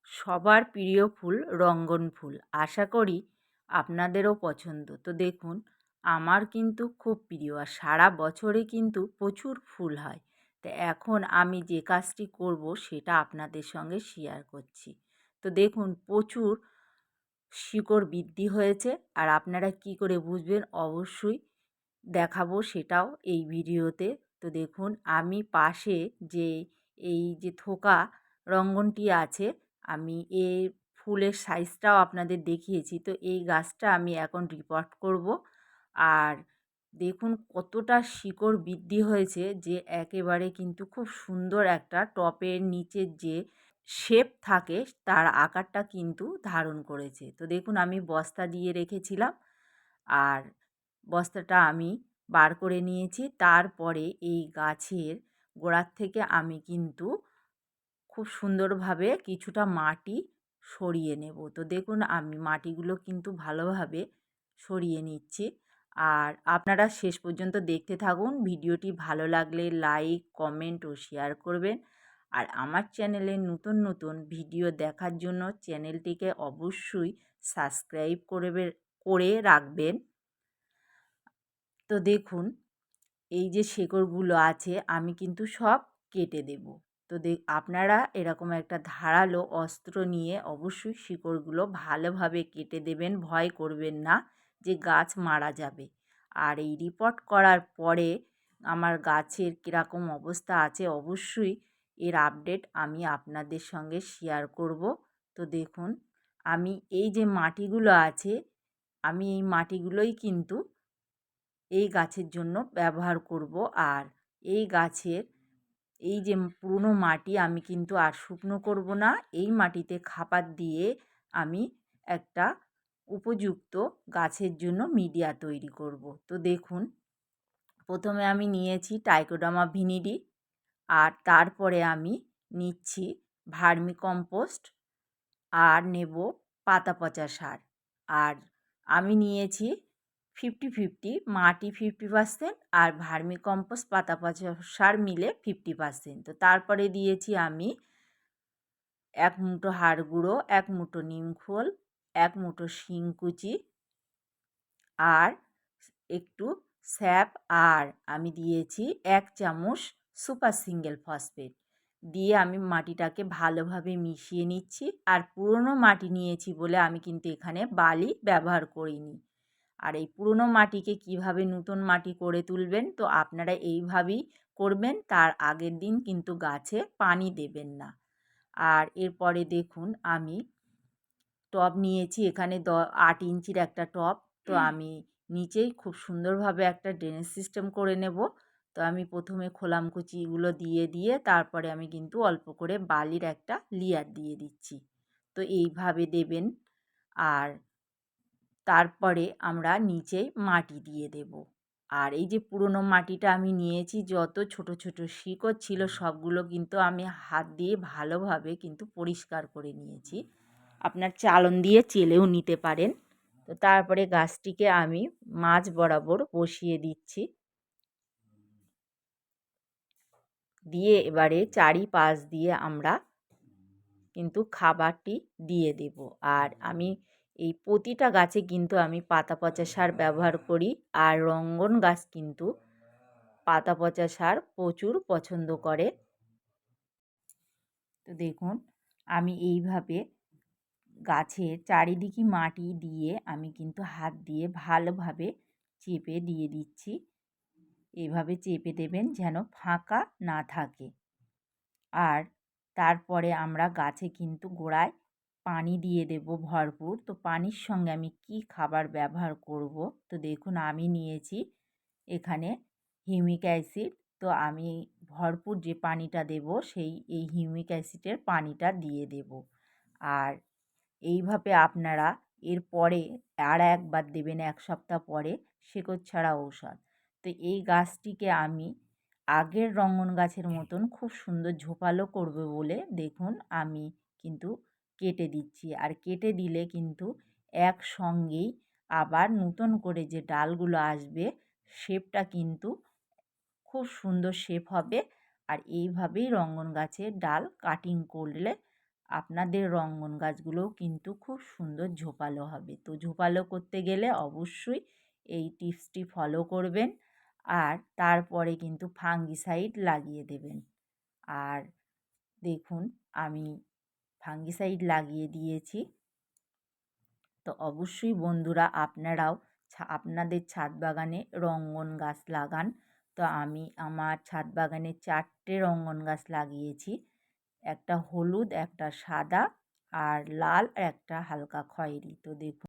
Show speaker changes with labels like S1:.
S1: সবার প্রিয় ফুল রঙ্গন ফুল। আশা করি আপনাদেরও পছন্দ। তো দেখুন, আমার কিন্তু খুব প্রিয় আর সারা বছরে কিন্তু প্রচুর ফুল হয়। তো এখন আমি যে কাজটি করব সেটা আপনাদের সঙ্গে শেয়ার করছি। তো দেখুন, প্রচুর শিকড় বৃদ্ধি হয়েছে আর আপনারা কি করে বুঝবেন অবশ্যই দেখাবো সেটাও এই ভিডিওতে। তো দেখুন, আমি পাশে যে এই যে থোকা রঙ্গনটি আছে, আমি এই ফুলের সাইজটাও আপনাদের দেখিয়েছি। তো এই গাছটা আমি এখন রিপোর্ট করব। আর দেখুন কতটা শিকড় বৃদ্ধি হয়েছে, যে একেবারে কিন্তু খুব সুন্দর একটা টবের নিচের যে শেপ থাকে তার আকারটা কিন্তু ধারণ করেছে। তো দেখুন, আমি বস্তা দিয়ে রেখেছিলাম আর বস্তাটা আমি বার করে নিয়েছি। তারপরে এই গাছের গোড়ার থেকে আমি কিন্তু খুব সুন্দরভাবে কিছুটা মাটি সরিয়ে নেব। তো দেখুন, আমি মাটিগুলো কিন্তু ভালোভাবে সরিয়ে নিচ্ছি। আর আপনারা শেষ পর্যন্ত দেখতে থাকুন। ভিডিওটি ভালো লাগলে লাইক, কমেন্ট ও শেয়ার করবেন। আর আমার চ্যানেলে নতুন নতুন ভিডিও দেখার জন্য চ্যানেলটিকে অবশ্যই সাবস্ক্রাইব করে রাখবেন। তো দেখুন, এই যে শেকড়গুলো আছে আমি কিন্তু সব কেটে দেব। তো আপনারা এরকম একটা ধারালো অস্ত্র নিয়ে অবশ্যই শিকড়গুলো ভালোভাবে কেটে দেবেন, ভয় করবেন না যে গাছ মারা যাবে। আর এই রিপোর্ট করার পরে আমার গাছের কীরকম অবস্থা আছে অবশ্যই এর আপডেট আমি আপনাদের সঙ্গে শেয়ার করব। তো দেখুন, আমি এই যে মাটিগুলো আছে, আমি এই মাটিগুলোই কিন্তু এই গাছের জন্য ব্যবহার করব। আর এই গাছের এই যে পুরনো মাটি আমি কিন্তু আর শুকনো করব না। এই মাটিতে খাবার দিয়ে আমি একটা উপযুক্ত গাছের জন্য মিডিয়া তৈরি করব। তো দেখুন, প্রথমে আমি নিয়েছি ট্রাইকোডার্মা ভিনিডি, আর তারপরে আমি নিচ্ছি ভার্মিকম্পোস্ট, আর নেব পাতা পচা সার। আর আমি নিয়েছি 50-50, মাটি 50% আর ভার্মিকম্পোস্ট পাতা পচা সার মিলে 50%। তো তারপরে দিয়েছি আমি 1 মুঠো হাড় গুঁড়ো, 1 মুঠো নিমখোল, 1 মুঠো শিংকুচি আর একটু স্যাপ, আর আমি দিয়েছি 1 চামচ সুপার সিঙ্গেল ফসফেট দিয়ে আমি মাটিটাকে ভালোভাবে মিশিয়ে নিচ্ছি। আর পুরনো মাটি নিয়েছি বলে আমি কিন্তু এখানে বালি ব্যবহার করিনি। আর এই পুরনো মাটিকে কিভাবে নতুন মাটি করে তুলবেন, তো আপনারা এইভাবেই করবেন। তার আগের দিন কিন্তু গাছে পানি দেবেন না। আর এরপরে দেখুন, আমি টব নিয়েছি এখানে 8 ইঞ্চির একটা টব। তো আমি নিচেই খুব সুন্দরভাবে একটা ড্রেনেজ সিস্টেম করে নেব। তো আমি প্রথমে খোলামকুচিগুলো দিয়ে তারপরে আমি কিন্তু অল্প করে বালির একটা লেয়ার দিয়ে দিচ্ছি। তো এইভাবে দেবেন। আর তারপরে আমরা নিচেই মাটি দিয়ে দেব। আর এই যে পুরনো মাটিটা আমি নিয়েছি, যত ছোট ছোট শিকড় ছিল সবগুলো কিন্তু আমি হাত দিয়ে ভালোভাবে কিন্তু পরিষ্কার করে নিয়েছি। আপনার চালন দিয়ে চেলেও নিতে পারেন। তো তারপরে গাছটিকে আমি মাঝ বরাবর বসিয়ে দিচ্ছি, দিয়ে এবারে চারিপাশ দিয়ে আমরা কিন্তু খাবারটি দিয়ে দেব। আর আমি এই প্রতিটা গাছে কিন্তু আমি পাতা পচা সার ব্যবহার করি। আর রঙ্গন গাছ কিন্তু পাতা পচা সার প্রচুর পছন্দ করে। তো দেখুন, আমি এইভাবে গাছের চারিদিকে মাটি দিয়ে আমি কিন্তু হাত দিয়ে ভালোভাবে চেপে দিয়ে দিচ্ছি। এভাবে চেপে দেবেন যেন ফাঁকা না থাকে। আর তারপরে আমরা গাছে কিন্তু গোড়ায় পানি দিয়ে দেব ভরপুর। তো পানির সঙ্গে আমি কি খাবার ব্যবহার করব, তো দেখুন আমি নিয়েছি এখানে হিউমিক অ্যাসিড। তো আমি ভরপুর যে পানিটা দেব এই হিউমিক অ্যাসিডের পানিটা দিয়ে দেব। আর এইভাবে আপনারা এরপরে আর একবার দেবেন 1 সপ্তাহ পরে শেকড় ছাড়া ঔষধ। তো এই গাছটিকে আমি আগের রঙ্গন গাছের মতন খুব সুন্দর ঝোপালো করবে বলে দেখুন আমি কিন্তু কেটে দিচ্ছি। আর কেটে দিলে কিন্তু একসঙ্গেই আবার নতুন করে যে ডালগুলো আসবে শেপটা কিন্তু খুব সুন্দর শেপ হবে। আর এইভাবেই রঙ্গন গাছের ডাল কাটিং করলে আপনাদের রঙ্গন গাছগুলোও কিন্তু খুব সুন্দর ঝোপালো হবে। তো ঝোপালো করতে গেলে অবশ্যই এই টিপসটি ফলো করবেন, আর তারপরে কিন্তু ফাঙ্গিসাইড লাগিয়ে দেবেন। আর দেখুন আমি ফাঙ্গিসাইড লাগিয়ে দিয়েছি। তো অবশ্যই বন্ধুরা আপনারাও আপনাদের ছাদ বাগানে রঙ্গন গাছ লাগান। তো আমি আমার ছাদ বাগানে 4টে রঙ্গন গাছ লাগিয়েছি, একটা হলুদ, একটা সাদা আর লাল, আর একটা হালকা খয়েরি। তো দেখুন